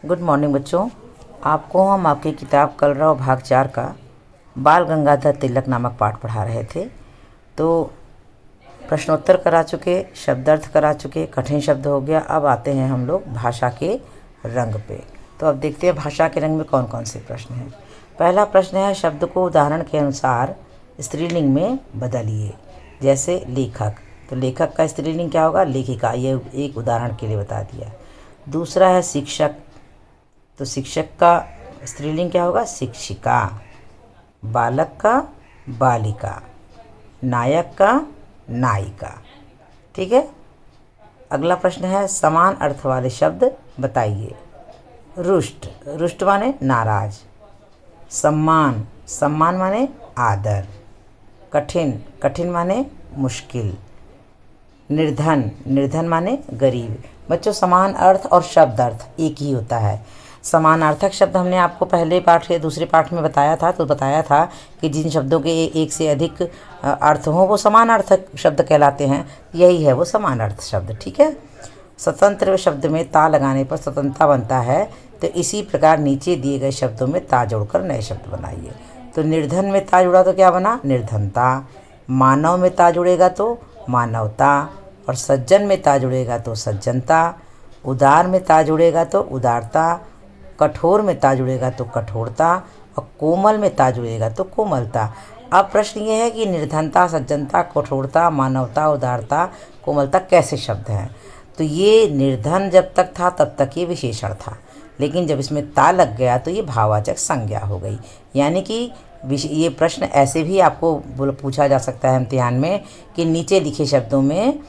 Good morning बच्चों। आपको हम आपकी किताब कलरव भाग 4 का बाल गंगाधर तिलक नामक पाठ पढ़ा रहे थे। तो प्रश्नोत्तर करा चुके, शब्दार्थ करा चुके, कठिन शब्द हो गया। अब आते हैं हम लोग भाषा के रंग पे। तो अब देखते हैं भाषा के रंग में कौन कौन से प्रश्न हैं। पहला प्रश्न है, शब्द को उदाहरण के अनुसार स्त्रीलिंग में बदलिए। जैसे लेखक, तो लेखक का स्त्रीलिंग क्या होगा? लेखिका। ये एक उदाहरण के लिए बता दिया। दूसरा है शिक्षक, तो शिक्षक का स्त्रीलिंग क्या होगा? शिक्षिका। बालक का बालिका। नायक का नायिका। ठीक है। अगला प्रश्न है, समान अर्थ वाले शब्द बताइए। रुष्ट, रुष्ट माने नाराज। सम्मान, सम्मान माने आदर। कठिन, कठिन माने मुश्किल। निर्धन, निर्धन माने गरीब। बच्चों, समान अर्थ और शब्द अर्थ एक ही होता है। समानार्थक शब्द हमने आपको पहले पाठ या दूसरे पाठ में बताया था। तो बताया था कि जिन शब्दों के एक से अधिक अर्थ हों वो समानार्थक शब्द कहलाते हैं। यही है वो समानार्थ शब्द। ठीक है। स्वतंत्र शब्द में ता लगाने पर स्वतंत्रता बनता है। तो इसी प्रकार नीचे दिए गए शब्दों में ता जोड़कर नए शब्द बनाइए। तो निर्धन में ता जुड़ा तो क्या बना? निर्धनता। मानव में ता जुड़ेगा तो मानवता। और सज्जन में ता जुड़ेगा तो सज्जनता। उदार में ता जुड़ेगा तो उदारता। कठोर में ता जुड़ेगा तो कठोरता। और कोमल में ता जुड़ेगा तो कोमलता। अब प्रश्न ये है कि निर्धनता, सज्जनता, कठोरता, मानवता, उदारता, कोमलता कैसे शब्द हैं? तो ये निर्धन जब तक था तब तक ये विशेषण था, लेकिन जब इसमें ता लग गया तो ये भाववाचक संज्ञा हो गई। यानी कि ये प्रश्न ऐसे भी आपको पूछा जा सकता है इम्तिहान में कि नीचे लिखे शब्दों में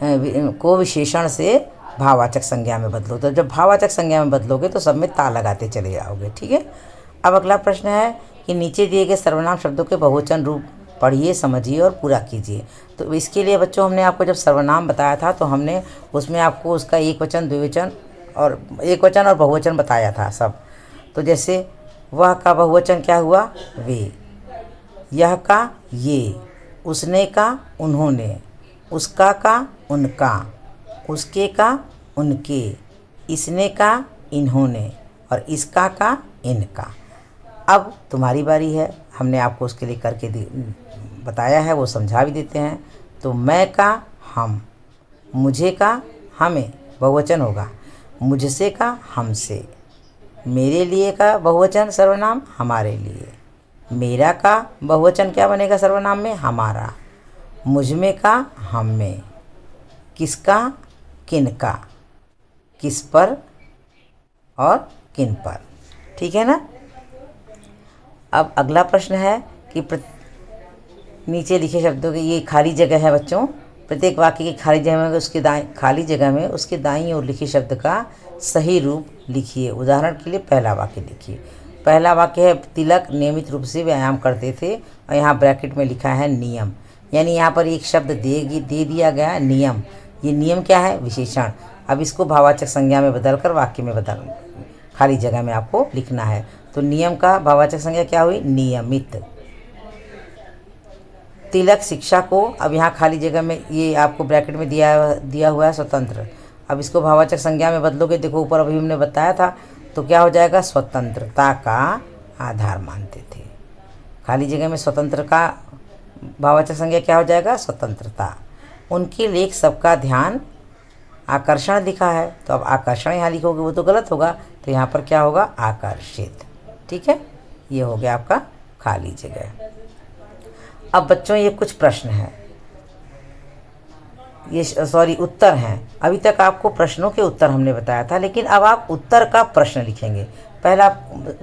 को विशेषण से भाववाचक संज्ञा में बदलो। तो जब भाववाचक संज्ञा में बदलोगे तो सब में ता लगाते चले जाओगे। ठीक है। अब अगला प्रश्न है कि नीचे दिए गए सर्वनाम शब्दों के बहुवचन रूप पढ़िए, समझिए और पूरा कीजिए। तो इसके लिए बच्चों हमने आपको जब सर्वनाम बताया था तो हमने उसमें आपको उसका एक वचन, द्विवचन और एक वचन और बहुवचन बताया था सब। तो जैसे वह का बहुवचन क्या हुआ? वे। यह का ये। उसने का उन्होंने। उसका का उनका। उसके का उनके। इसने का इन्होंने। और इसका का इनका। अब तुम्हारी बारी है। हमने आपको उसके लिए करके बताया है, वो समझा भी देते हैं। तो मैं का हम। मुझे का हमें, बहुवचन होगा। मुझसे का हमसे। मेरे लिए का बहुवचन सर्वनाम हमारे लिए। मेरा का बहुवचन क्या बनेगा सर्वनाम में? हमारा। मुझ में का हम में। किसका किनका। किस पर और किन पर। ठीक है ना। अब अगला प्रश्न है कि नीचे लिखे शब्दों की ये खाली जगह है बच्चों। प्रत्येक वाक्य की खाली जगह में उसके खाली जगह में उसके दाईं ओर लिखे शब्द का सही रूप लिखिए। उदाहरण के लिए पहला वाक्य लिखिए। पहला वाक्य है, तिलक नियमित रूप से व्यायाम करते थे। और यहाँ ब्रैकेट में लिखा है नियम। यानी यहाँ पर एक शब्द दे दिया गया है, नियम। ये नियम क्या है? विशेषण। अब इसको भाववाचक संज्ञा में बदलकर वाक्य में खाली जगह में आपको लिखना है। तो नियम का भाववाचक संज्ञा क्या हुई? नियमित। तिलक शिक्षा को, अब यहाँ खाली जगह में ये आपको ब्रैकेट में दिया हुआ है स्वतंत्र। अब इसको भाववाचक संज्ञा में बदलोगे, देखो ऊपर अभी हमने बताया था, तो क्या हो जाएगा? स्वतंत्रता का आधार मानते थे। खाली जगह में स्वतंत्र का भाववाचक संज्ञा क्या हो जाएगा? स्वतंत्रता। उनके लेख सबका ध्यान आकर्षण लिखा है, तो अब आकर्षण यहाँ लिखोगे वो तो गलत होगा। तो यहाँ पर क्या होगा? आकर्षित। ठीक है। ये हो गया आपका खाली जगह। अब बच्चों ये कुछ प्रश्न हैं, ये उत्तर हैं। अभी तक आपको प्रश्नों के उत्तर हमने बताया था, लेकिन अब आप उत्तर का प्रश्न लिखेंगे। पहला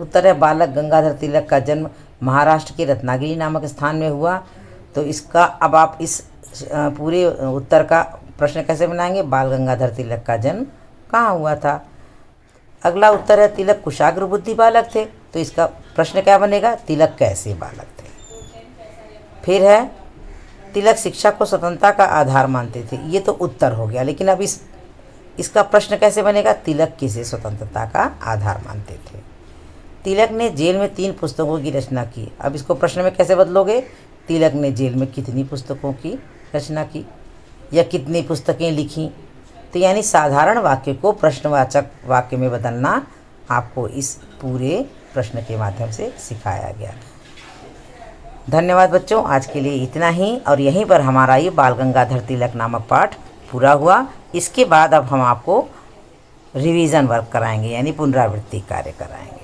उत्तर है, बालक गंगाधर तिलक का जन्म महाराष्ट्र के रत्नागिरी नामक स्थान में हुआ। तो इसका अब आप इस पूरे उत्तर का प्रश्न कैसे बनाएंगे? बाल गंगाधर तिलक का जन्म कहाँ हुआ था। अगला उत्तर है, तिलक कुशाग्र बुद्धि बालक थे। तो इसका प्रश्न क्या बनेगा? तिलक कैसे बालक थे। फिर है, तिलक शिक्षा को स्वतंत्रता का आधार मानते थे। ये तो उत्तर हो गया, लेकिन अब इसका प्रश्न कैसे बनेगा? तिलक किसे स्वतंत्रता का आधार मानते थे। तिलक ने जेल में 3 पुस्तकों की रचना की। अब इसको प्रश्न में कैसे बदलोगे? तिलक ने जेल में कितनी पुस्तकों की रचना की या कितनी पुस्तकें लिखीं। तो यानी साधारण वाक्य को प्रश्नवाचक वाक्य में बदलना आपको इस पूरे प्रश्न के माध्यम से सिखाया गया। धन्यवाद बच्चों, आज के लिए इतना ही। और यहीं पर हमारा ये बाल गंगाधर तिलक नामक पाठ पूरा हुआ। इसके बाद अब हम आपको रिवीजन वर्क कराएंगे, यानी पुनरावृत्ति कार्य कराएंगे।